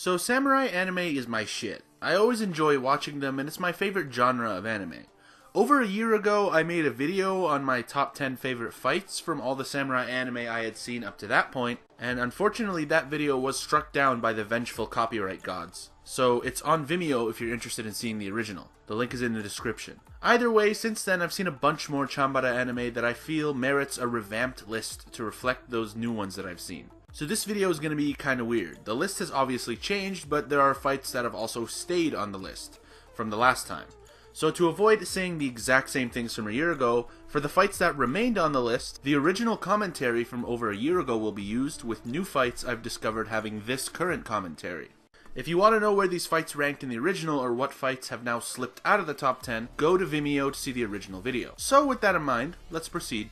So samurai anime is my shit. I always enjoy watching them and it's my favorite genre of anime. Over a year ago, I made a video on my top 10 favorite fights from all the samurai anime I had seen up to that point, and unfortunately that video was struck down by the vengeful copyright gods. So it's on Vimeo if you're interested in seeing the original. The link is in the description. Either way, since then I've seen a bunch more Chambara anime that I feel merits a revamped list to reflect those new ones that I've seen. So this video is going to be kinda weird. The list has obviously changed, but there are fights that have also stayed on the list from the last time. So to avoid saying the exact same things from a year ago, for the fights that remained on the list, the original commentary from over a year ago will be used, with new fights I've discovered having this current commentary. If you want to know where these fights ranked in the original or what fights have now slipped out of the top 10, go to Vimeo to see the original video. So with that in mind, let's proceed.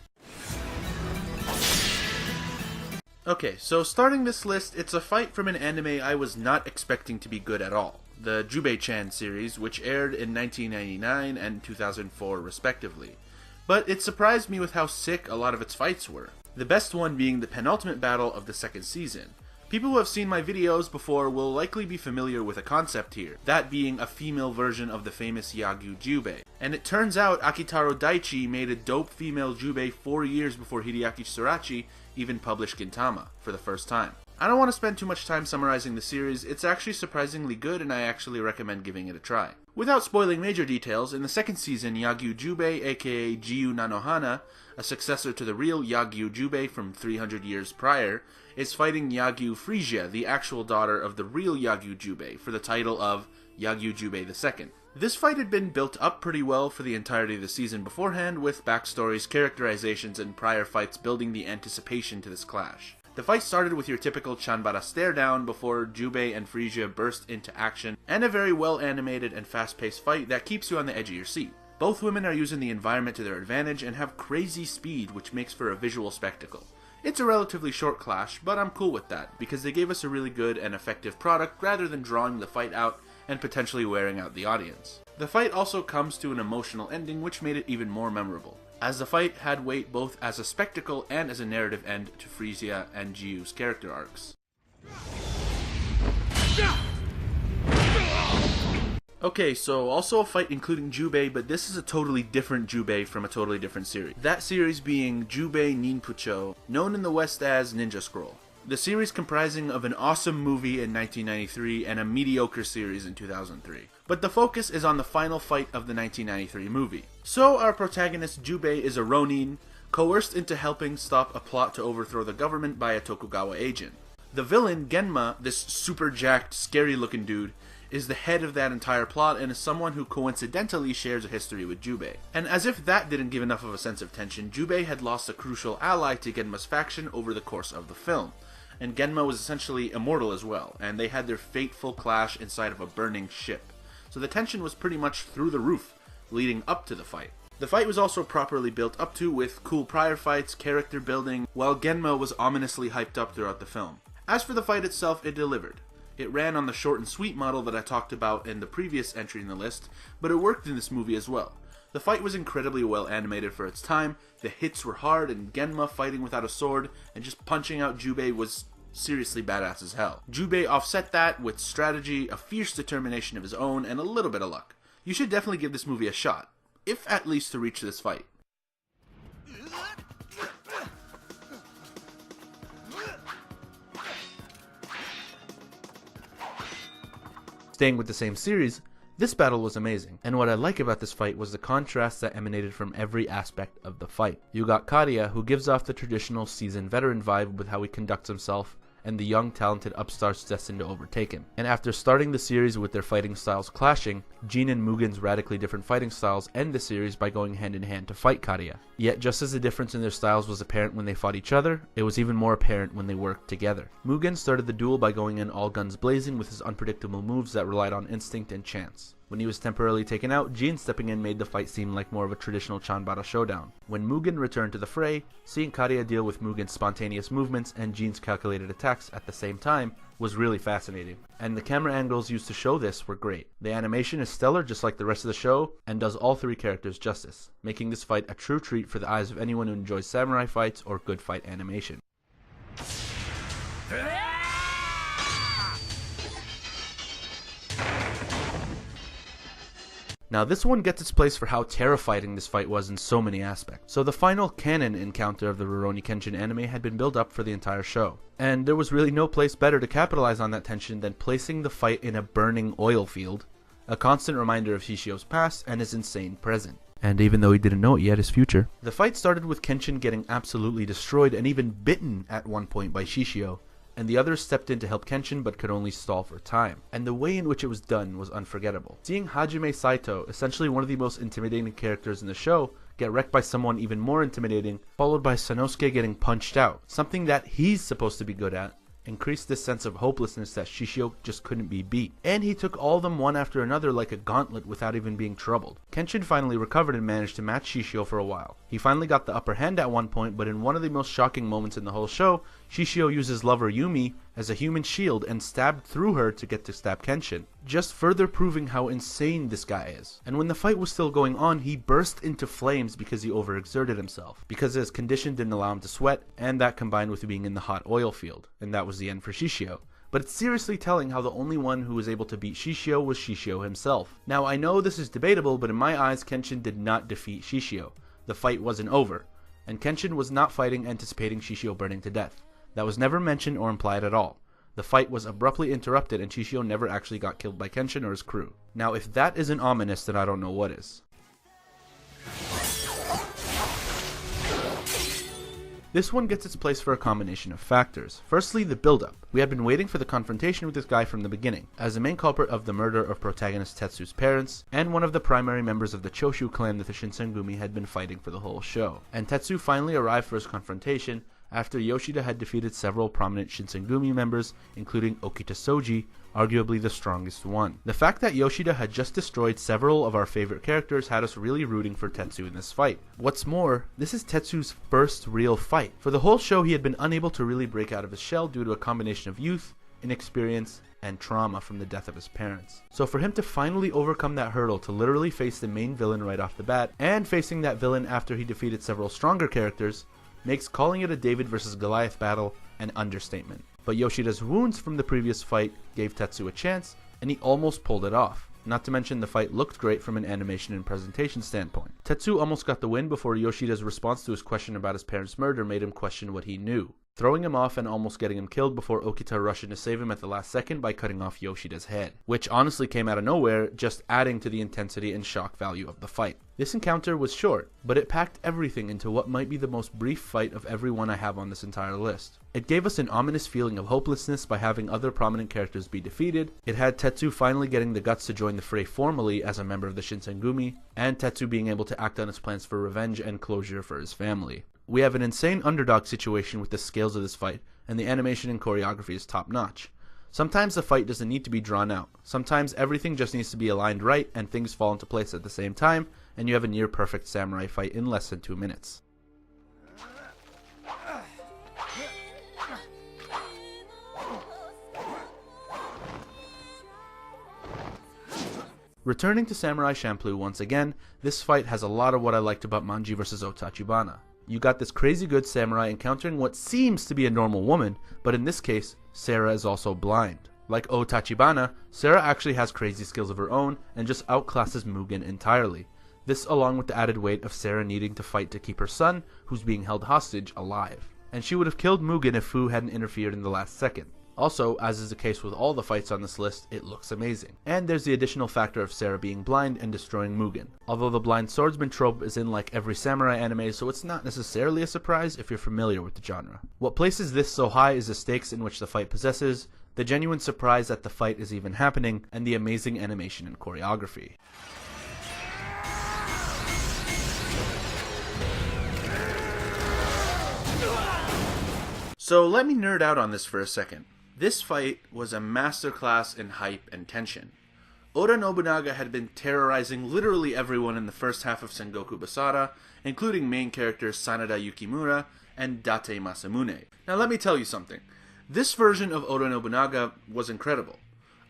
Okay, so starting this list, it's a fight from an anime I was not expecting to be good at all. The Juubei-chan series, which aired in 1999 and 2004 respectively. But it surprised me with how sick a lot of its fights were. The best one being the penultimate battle of the second season. People who have seen my videos before will likely be familiar with a concept here, that being a female version of the famous Yagyu Juubei. And it turns out Akitaro Daichi made a dope female Juubei 4 years before Hideaki Sorachi even published Gintama for the first time. I don't want to spend too much time summarizing the series, it's actually surprisingly good and I actually recommend giving it a try. Without spoiling major details, in the second season, Yagyu Juubei, aka Jiyu Nanohana, a successor to the real Yagyu Juubei from 300 years prior, is fighting Yagyu Frisia, the actual daughter of the real Yagyu Juubei, for the title of Yagyu Juubei II. This fight had been built up pretty well for the entirety of the season beforehand, with backstories, characterizations, and prior fights building the anticipation to this clash. The fight started with your typical Chanbara stare down before Juubei and Frisia burst into action, and a very well animated and fast-paced fight that keeps you on the edge of your seat. Both women are using the environment to their advantage and have crazy speed, which makes for a visual spectacle. It's a relatively short clash, but I'm cool with that, because they gave us a really good and effective product rather than drawing the fight out and potentially wearing out the audience. The fight also comes to an emotional ending, which made it even more memorable, as the fight had weight both as a spectacle and as a narrative end to Frisia and Jiyu's character arcs. Okay, so also a fight including Juubei, but this is a totally different Juubei from a totally different series. That series being Juubei Ninpuchou, known in the West as Ninja Scroll. The series comprising of an awesome movie in 1993 and a mediocre series in 2003. But the focus is on the final fight of the 1993 movie. So our protagonist Juubei is a Ronin, coerced into helping stop a plot to overthrow the government by a Tokugawa agent. The villain, Genma, this super jacked, scary looking dude, is the head of that entire plot and is someone who coincidentally shares a history with Juubei. And as if that didn't give enough of a sense of tension, Juubei had lost a crucial ally to Genma's faction over the course of the film. And Genma was essentially immortal as well, and they had their fateful clash inside of a burning ship. So the tension was pretty much through the roof, leading up to the fight. The fight was also properly built up to, with cool prior fights, character building, while Genma was ominously hyped up throughout the film. As for the fight itself, it delivered. It ran on the short and sweet model that I talked about in the previous entry in the list, but it worked in this movie as well. The fight was incredibly well animated for its time, the hits were hard, and Genma fighting without a sword and just punching out Juubei was seriously badass as hell. Juubei offset that with strategy, a fierce determination of his own, and a little bit of luck. You should definitely give this movie a shot, if at least to reach this fight. Staying with the same series, this battle was amazing, and what I like about this fight was the contrast that emanated from every aspect of the fight. You got Kariya, who gives off the traditional seasoned veteran vibe with how he conducts himself, and the young talented upstarts destined to overtake him. And after starting the series with their fighting styles clashing, Jin and Mugen's radically different fighting styles end the series by going hand in hand to fight Kariya. Yet just as the difference in their styles was apparent when they fought each other, it was even more apparent when they worked together. Mugen started the duel by going in all guns blazing with his unpredictable moves that relied on instinct and chance. When he was temporarily taken out, Jin stepping in made the fight seem like more of a traditional Chanbara showdown. When Mugen returned to the fray, seeing Kariya deal with Mugen's spontaneous movements and Jin's calculated attacks at the same time was really fascinating. And the camera angles used to show this were great. The animation is stellar just like the rest of the show, and does all three characters justice, making this fight a true treat for the eyes of anyone who enjoys samurai fights or good fight animation. Now this one gets its place for how terrifying this fight was in so many aspects. So the final canon encounter of the Rurouni Kenshin anime had been built up for the entire show, and there was really no place better to capitalize on that tension than placing the fight in a burning oil field, a constant reminder of Shishio's past and his insane present. And even though he didn't know it yet, his future. The fight started with Kenshin getting absolutely destroyed and even bitten at one point by Shishio, and the others stepped in to help Kenshin but could only stall for time. And the way in which it was done was unforgettable. Seeing Hajime Saito, essentially one of the most intimidating characters in the show, get wrecked by someone even more intimidating, followed by Sanosuke getting punched out, something that he's supposed to be good at, increased this sense of hopelessness that Shishio just couldn't be beat. And he took all of them one after another like a gauntlet without even being troubled. Kenshin finally recovered and managed to match Shishio for a while. He finally got the upper hand at one point, but in one of the most shocking moments in the whole show, Shishio uses lover Yumi as a human shield and stabbed through her to get to stab Kenshin, just further proving how insane this guy is. And when the fight was still going on, he burst into flames because he overexerted himself, because his condition didn't allow him to sweat, and that combined with being in the hot oil field, and that was the end for Shishio. But it's seriously telling how the only one who was able to beat Shishio was Shishio himself. Now I know this is debatable, but in my eyes Kenshin did not defeat Shishio. The fight wasn't over, and Kenshin was not fighting anticipating Shishio burning to death. That was never mentioned or implied at all. The fight was abruptly interrupted and Shishio never actually got killed by Kenshin or his crew. Now if that isn't ominous, then I don't know what is. This one gets its place for a combination of factors. Firstly, the build-up. We had been waiting for the confrontation with this guy from the beginning, as the main culprit of the murder of protagonist Tetsu's parents, and one of the primary members of the Choshu clan that the Shinsengumi had been fighting for the whole show. And Tetsu finally arrived for his confrontation after Yoshida had defeated several prominent Shinsengumi members, including Okita Soji, arguably the strongest one. The fact that Yoshida had just destroyed several of our favorite characters had us really rooting for Tetsu in this fight. What's more, this is Tetsu's first real fight. For the whole show, he had been unable to really break out of his shell due to a combination of youth, inexperience, and trauma from the death of his parents. So for him to finally overcome that hurdle to literally face the main villain right off the bat, and facing that villain after he defeated several stronger characters, makes calling it a David versus Goliath battle an understatement. But Yoshida's wounds from the previous fight gave Tetsu a chance, and he almost pulled it off. Not to mention the fight looked great from an animation and presentation standpoint. Tetsu almost got the win before Yoshida's response to his question about his parents' murder made him question what he knew, throwing him off and almost getting him killed before Okita rushed in to save him at the last second by cutting off Yoshida's head, which honestly came out of nowhere, just adding to the intensity and shock value of the fight. This encounter was short, but it packed everything into what might be the most brief fight of every one I have on this entire list. It gave us an ominous feeling of hopelessness by having other prominent characters be defeated. It had Tetsu finally getting the guts to join the fray formally as a member of the Shinsengumi, and Tetsu being able to act on his plans for revenge and closure for his family. We have an insane underdog situation with the scales of this fight, and the animation and choreography is top notch. Sometimes the fight doesn't need to be drawn out. Sometimes everything just needs to be aligned right and things fall into place at the same time, and you have a near perfect samurai fight in less than 2 minutes. Returning to Samurai Champloo once again, this fight has a lot of what I liked about Manji vs Otachibana. You got this crazy good samurai encountering what seems to be a normal woman, but in this case, Sara is also blind. Like Otachibana, Sara actually has crazy skills of her own and just outclasses Mugen entirely. This along with the added weight of Sara needing to fight to keep her son, who's being held hostage, alive. And she would have killed Mugen if Fu hadn't interfered in the last second. Also, as is the case with all the fights on this list, it looks amazing. And there's the additional factor of Sara being blind and destroying Mugen. Although the blind swordsman trope is in like every samurai anime, so it's not necessarily a surprise if you're familiar with the genre. What places this so high is the stakes in which the fight possesses, the genuine surprise that the fight is even happening, and the amazing animation and choreography. So let me nerd out on this for a second. This fight was a masterclass in hype and tension. Oda Nobunaga had been terrorizing literally everyone in the first half of Sengoku Basara, including main characters Sanada Yukimura and Date Masamune. Now let me tell you something. This version of Oda Nobunaga was incredible.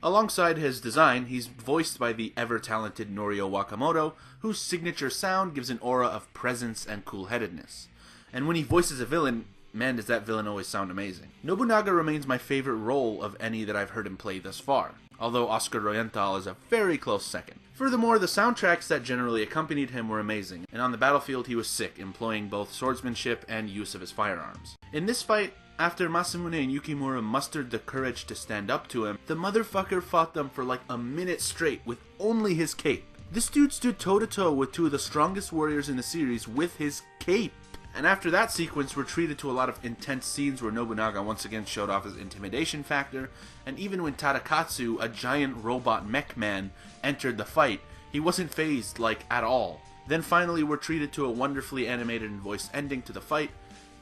Alongside his design, he's voiced by the ever-talented Norio Wakamoto, whose signature sound gives an aura of presence and cool-headedness. And when he voices a villain, man, does that villain always sound amazing. Nobunaga remains my favorite role of any that I've heard him play thus far, although Oscar Royenthal is a very close second. Furthermore, the soundtracks that generally accompanied him were amazing, and on the battlefield he was sick, employing both swordsmanship and use of his firearms. In this fight, after Masamune and Yukimura mustered the courage to stand up to him, the motherfucker fought them for like a minute straight with only his cape. This dude stood toe-to-toe with two of the strongest warriors in the series with his cape. And after that sequence, we're treated to a lot of intense scenes where Nobunaga once again showed off his intimidation factor, and even when Tadakatsu, a giant robot mech man, entered the fight, he wasn't fazed, like, at all. Then finally we're treated to a wonderfully animated and voiced ending to the fight.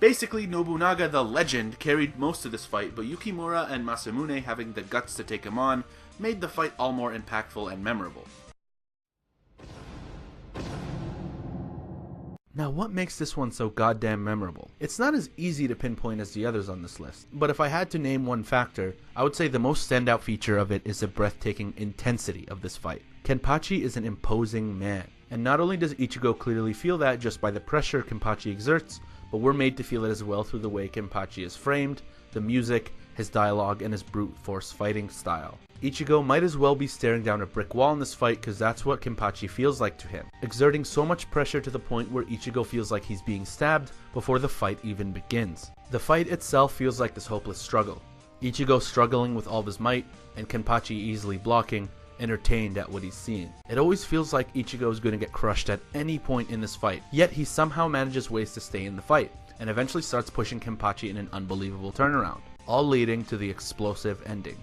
Basically, Nobunaga the legend carried most of this fight, but Yukimura and Masamune having the guts to take him on made the fight all more impactful and memorable. Now, what makes this one so goddamn memorable? It's not as easy to pinpoint as the others on this list, but if I had to name one factor, I would say the most standout feature of it is the breathtaking intensity of this fight. Kenpachi is an imposing man, and not only does Ichigo clearly feel that just by the pressure Kenpachi exerts, but we're made to feel it as well through the way Kenpachi is framed, the music, his dialogue, and his brute force fighting style. Ichigo might as well be staring down a brick wall in this fight because that's what Kenpachi feels like to him, exerting so much pressure to the point where Ichigo feels like he's being stabbed before the fight even begins. The fight itself feels like this hopeless struggle, Ichigo struggling with all of his might, and Kenpachi easily blocking, entertained at what he's seeing. It always feels like Ichigo is going to get crushed at any point in this fight, yet he somehow manages ways to stay in the fight, and eventually starts pushing Kenpachi in an unbelievable turnaround, all leading to the explosive ending.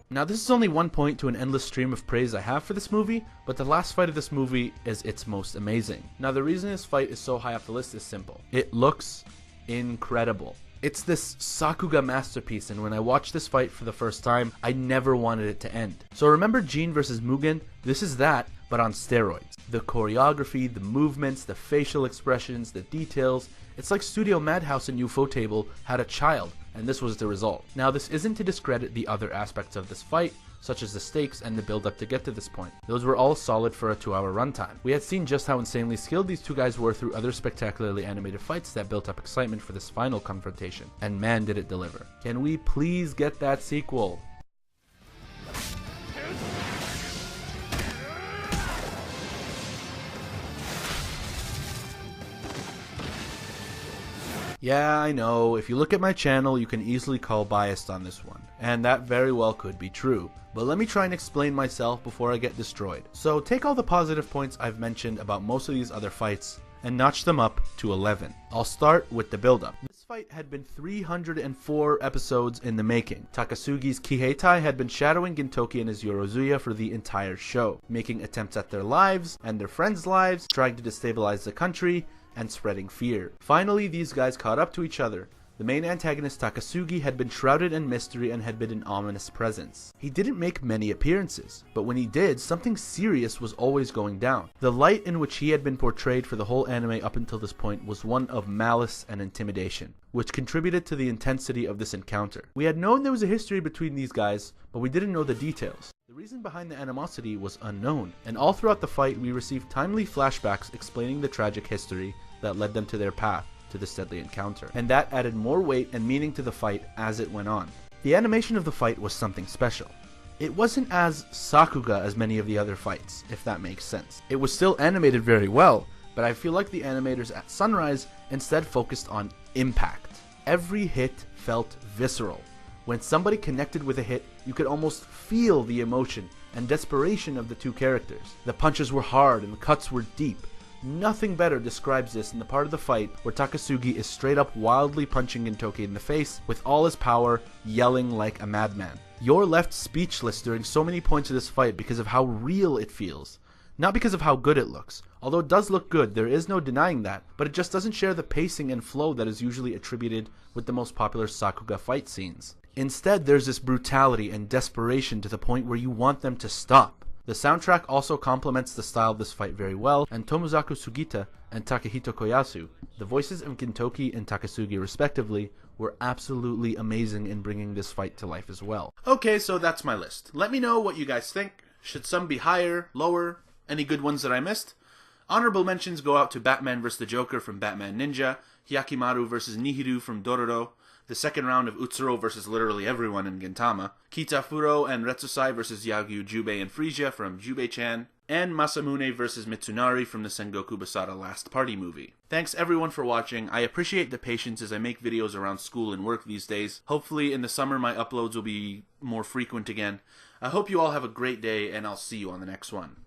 Now, this is only one point to an endless stream of praise I have for this movie, but the last fight of this movie is its most amazing. Now, the reason this fight is so high up the list is simple. It looks incredible. It's this Sakuga masterpiece, and when I watched this fight for the first time, I never wanted it to end. So remember Jin vs. Mugen? This is that, but on steroids. The choreography, the movements, the facial expressions, the details. It's like Studio Madhouse and Ufotable had a child, and this was the result. Now, this isn't to discredit the other aspects of this fight, such as the stakes and the build-up to get to this point. Those were all solid for a 2-hour runtime. We had seen just how insanely skilled these two guys were through other spectacularly animated fights that built up excitement for this final confrontation, and man did it deliver. Can we please get that sequel? Yeah, I know, if you look at my channel, you can easily call biased on this one, and that very well could be true. But let me try and explain myself before I get destroyed. So take all the positive points I've mentioned about most of these other fights, and notch them up to 11. I'll start with the build-up. This fight had been 304 episodes in the making. Takasugi's Kiheitai had been shadowing Gintoki and his Yorozuya for the entire show, making attempts at their lives and their friends' lives, trying to destabilize the country, and spreading fear. Finally, these guys caught up to each other. The main antagonist Takasugi had been shrouded in mystery and had been an ominous presence. He didn't make many appearances, but when he did, something serious was always going down. The light in which he had been portrayed for the whole anime up until this point was one of malice and intimidation, which contributed to the intensity of this encounter. We had known there was a history between these guys, but we didn't know the details. The reason behind the animosity was unknown, and all throughout the fight we received timely flashbacks explaining the tragic history that led them to their path to this deadly encounter, and that added more weight and meaning to the fight as it went on. The animation of the fight was something special. It wasn't as Sakuga as many of the other fights, if that makes sense. It was still animated very well, but I feel like the animators at Sunrise instead focused on impact. Every hit felt visceral. When somebody connected with a hit, you could almost feel the emotion and desperation of the two characters. The punches were hard and the cuts were deep. Nothing better describes this in the part of the fight where Takasugi is straight up wildly punching Gintoki in the face with all his power, yelling like a madman. You're left speechless during so many points of this fight because of how real it feels. Not because of how good it looks. Although it does look good, there is no denying that, but it just doesn't share the pacing and flow that is usually attributed with the most popular Sakuga fight scenes. Instead, there's this brutality and desperation to the point where you want them to stop. The soundtrack also complements the style of this fight very well, and Tomozaku Sugita and Takehito Koyasu, the voices of Gintoki and Takasugi respectively, were absolutely amazing in bringing this fight to life as well. Okay, so that's my list. Let me know what you guys think. Should some be higher, lower, any good ones that I missed? Honorable mentions go out to Batman vs. the Joker from Batman Ninja, Hyakimaru vs. Nihiru from Dororo, the second round of Utsuro vs. literally everyone in Gintama, Kitafuro and Retsusai vs. Yagyu, Juubei, and Frisia from Juubei-chan, and Masamune vs. Mitsunari from the Sengoku Basara Last Party movie. Thanks everyone for watching. I appreciate the patience as I make videos around school and work these days. Hopefully in the summer my uploads will be more frequent again. I hope you all have a great day, and I'll see you on the next one.